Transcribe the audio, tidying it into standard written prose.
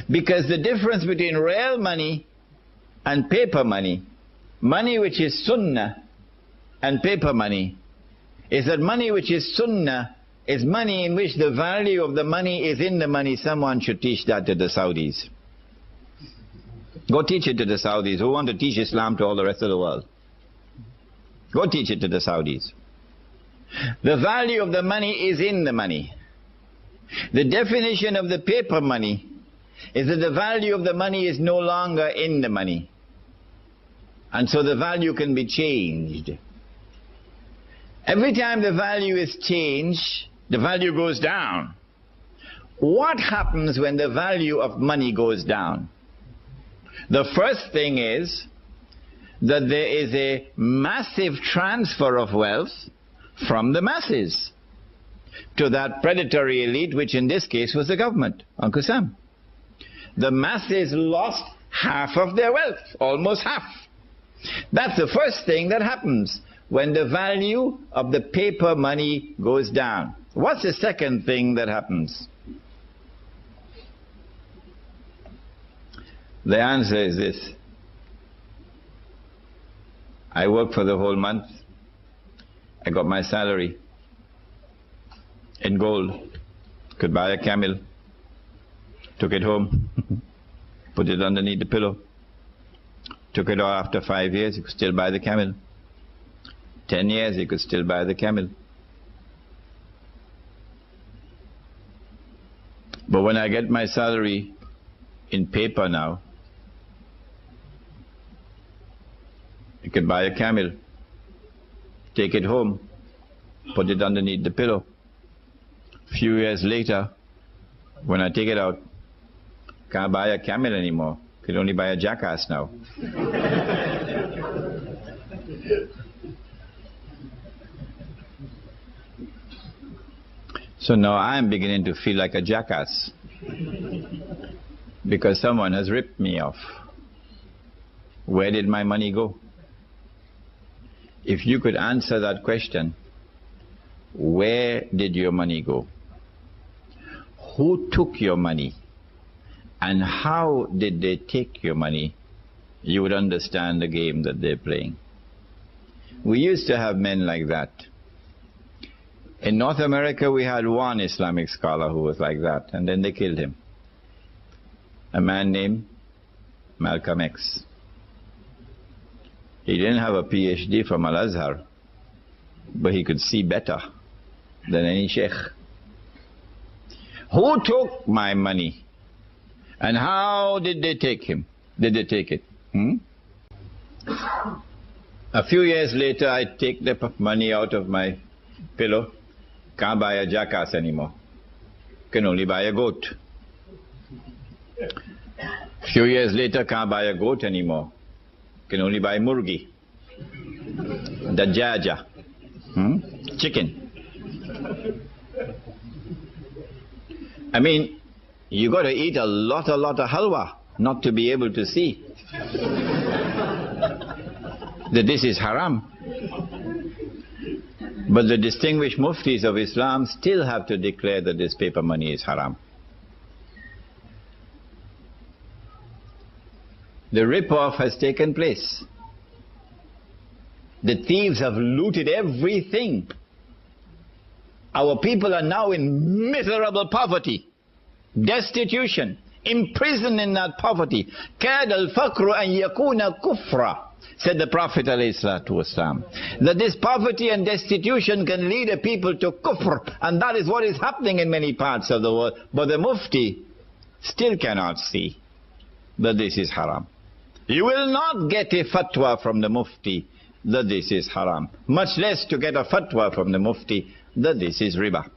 Because the difference between real money and paper money, money which is sunnah and paper money, is that money which is sunnah is money in which the value of the money is in the money. Someone should teach that to the Saudis. Go teach it to the Saudis who want to teach Islam to all the rest of the world. Go teach it to the Saudis. The value of the money is in the money. The definition of the paper money is that the value of the money is no longer in the money. And so the value can be changed. Every time the value is changed, the value goes down. What happens when the value of money goes down? The first thing is that there is a massive transfer of wealth from the masses to that predatory elite, which in this case was the government, Uncle Sam. The masses lost half of their wealth, almost half. That's the first thing that happens when the value of the paper money goes down. What's the second thing that happens? The answer is this. I worked for the whole month. I got my salary in gold. Could buy a camel. Took it home. Put it underneath the pillow. Took it out after 5 years. You could still buy the camel. 10 years, you could still buy the camel. But when I get my salary in paper now, you could buy a camel, take it home, put it underneath the pillow. A few years later, when I take it out, can't buy a camel anymore. Could only buy a jackass now. So now I'm beginning to feel like a jackass because someone has ripped me off. Where did my money go? If you could answer that question, where did your money go? Who took your money? And how did they take your money? You would understand the game that they're playing. We used to have men like that. In North America, we had one Islamic scholar who was like that, and then they killed him. A man named Malcolm X. He didn't have a PhD from Al-Azhar, but he could see better than any sheikh. Who took my money? And how did they take him? Did they take it? A few years later, I take the money out of my pillow. Can't buy a jackass anymore. Can only buy a goat. A few years later, can't buy a goat anymore. Can only buy murgi. Dajaja. Chicken. I mean, you got to eat a lot of halwa not to be able to see that this is haram. But the distinguished muftis of Islam still have to declare that this paper money is haram. The rip-off has taken place. The thieves have looted everything. Our people are now in miserable poverty, destitution, imprisoned in that poverty. كَادَ الْفَقْرُ أَنْ يَكُونَ كُفْرًا, said the Prophet ﷺ, that this poverty and destitution can lead a people to kufr, and that is what is happening in many parts of the world. But the mufti still cannot see that this is haram. You will not get a fatwa from the mufti that this is haram, much less to get a fatwa from the mufti that this is riba.